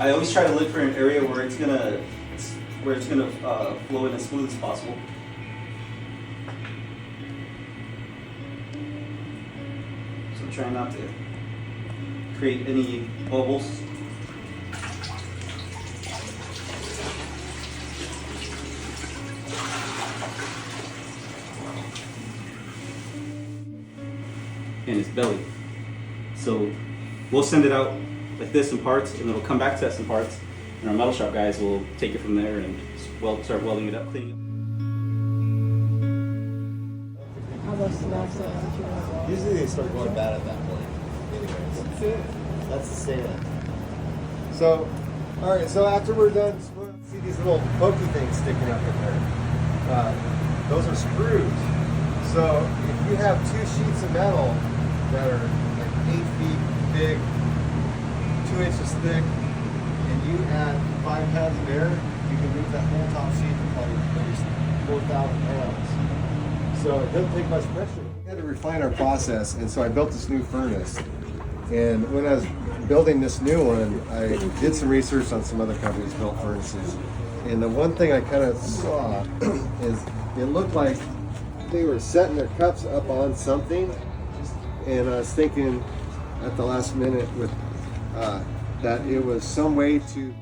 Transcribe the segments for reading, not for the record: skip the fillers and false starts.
I always try to look for an area where it's gonna flow in as smooth as possible. So try not to create any bubbles. And its belly. So we'll send it out like this in parts, and it'll come back to us in parts, and our metal shop guys will take it from there and start welding it up, cleaning it. Usually they start going bad at that point. Anyways, that's the standard. So, all right. So after we're done, see these little pokey things sticking up in there. Those are screws. So if you have 2 sheets of metal that are like 8 feet big, 2 inches thick, and you add 5 pounds of air, you can move that whole top sheet to probably at least 4,000 pounds. So it doesn't take much pressure. We had to refine our process, and so I built this new furnace. And when I was building this new one, I did some research on some other companies built furnaces. And the one thing I kind of saw is it looked like they were setting their cups up on something, and I was thinking at the last minute with that it was some way to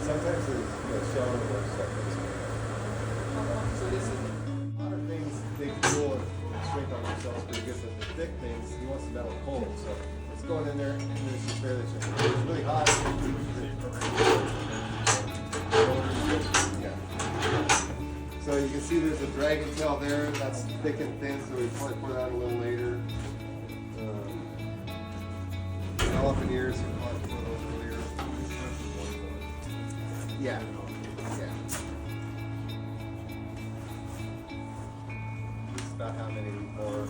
sometimes it's showing more stuff. So this is a lot of things they can cool and shrink on themselves pretty good, but the thick things, he wants the metal cold. So it's going in there and then it's just barely shrinking. It's really hot. Yeah. So you can see there's a dragon tail there. That's thick and thin, so we probably pour that a little later. Elephant ears, you probably pour those earlier. Yeah. Yeah. This is about how many we pour.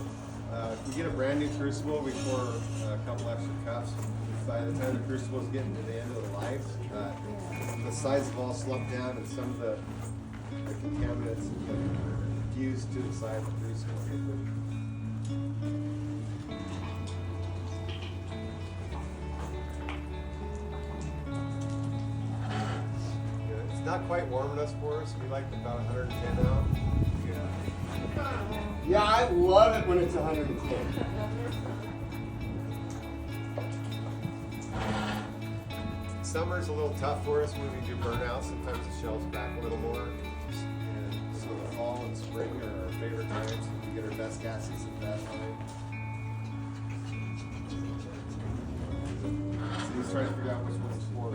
If we get a brand new crucible, we pour a couple extra cups. By the time the crucible is getting to the end of the life, the sides have all slumped down, and some of the contaminants have fused to the side of the crucible. It's not quite warm enough for us. We like about 110 now. Yeah, I love it when it's 110. Summer's a little tough for us when we do burnouts. Sometimes the shelves back a little more. And so the fall and spring are our favorite times. We get our best gases at that time. So he's trying to figure out which one's for.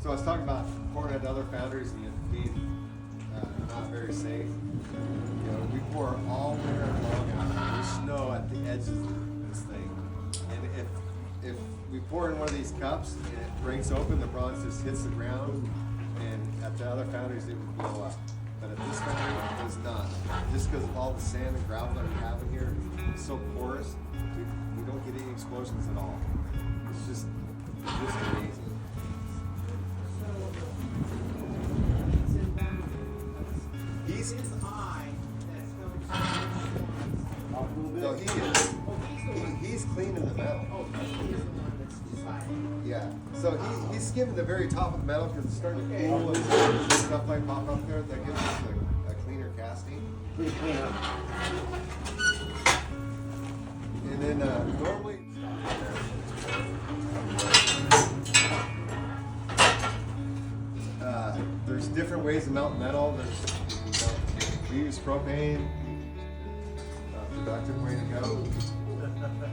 So I was talking about pouring at other foundries and being not very safe. You know, we pour all winter long out. We snow at the edges of this thing. And if we pour in one of these cups and it breaks open, the bronze just hits the ground. And at the other foundries, it would blow up. But at this foundry, it does not. Just because of all the sand and gravel that we have in here, it's so porous, we don't get any explosions at all. It's just amazing. No, he is. He's cleaning the metal. Oh, he is the one that's deciding. Yeah. So he's skimming the very top of the metal because it's starting to cool and stuff like pop up there. That gives us a cleaner casting. Clean up. And then normally. There's different ways to melt metal. We use propane. Productive way to go.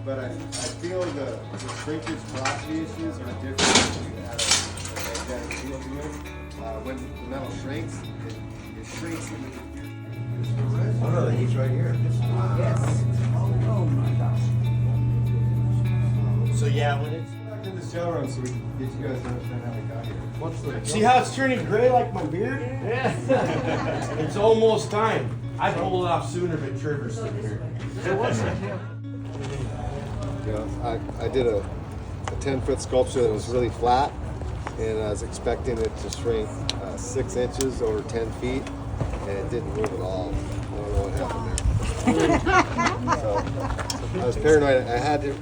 But I feel the shrinkage porosity issues are different when you add a that deal to it. When the metal shrinks, it shrinks into the. Oh no, he's right here. Yes. Oh my gosh. So yeah, when it's back in the show room, so we can get you guys to understand how we got here. What's the See how it's turning gray like my beard? Yeah. It's almost time. I pulled it off sooner, but Trevor's sitting here. I did a 10-foot sculpture that was really flat, and I was expecting it to shrink 6 inches over 10 feet, and it didn't move at all. I don't know what happened there. So I was paranoid. I had to.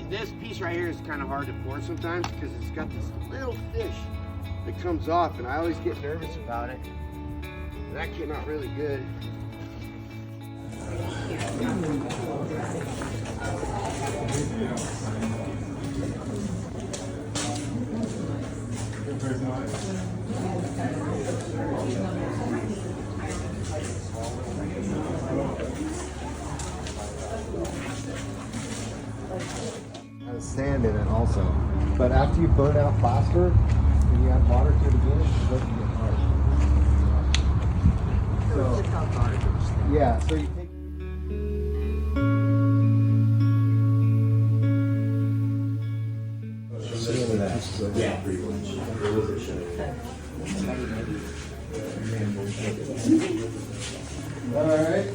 This piece right here is kind of hard to pour sometimes because it's got this little fish that comes off, and I always get nervous about it. That came out really good. Has sand in it also, but after you burn out plaster and you add water to it again, it doesn't get hard. So yeah, so you take. Yeah, pretty much. All right.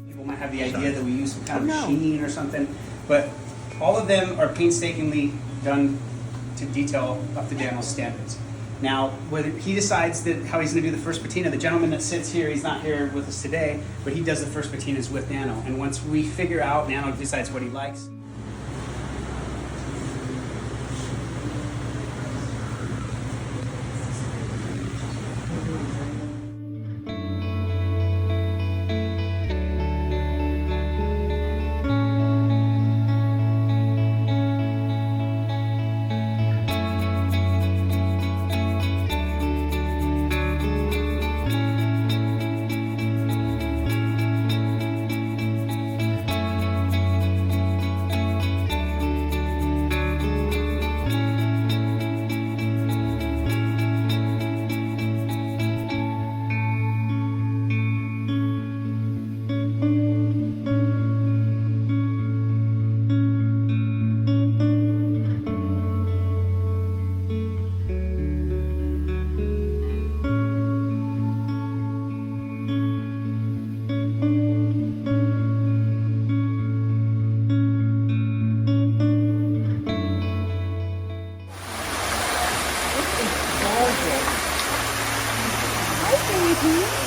People might have the idea that we use some kind of sheen or something, but all of them are painstakingly done to detail up to Daniel's standards. Now, whether he decides that how he's going to do the first patina, the gentleman that sits here, he's not here with us today, but he does the first patinas with Nano. And once we figure out, Nano decides what he likes. Hi, baby.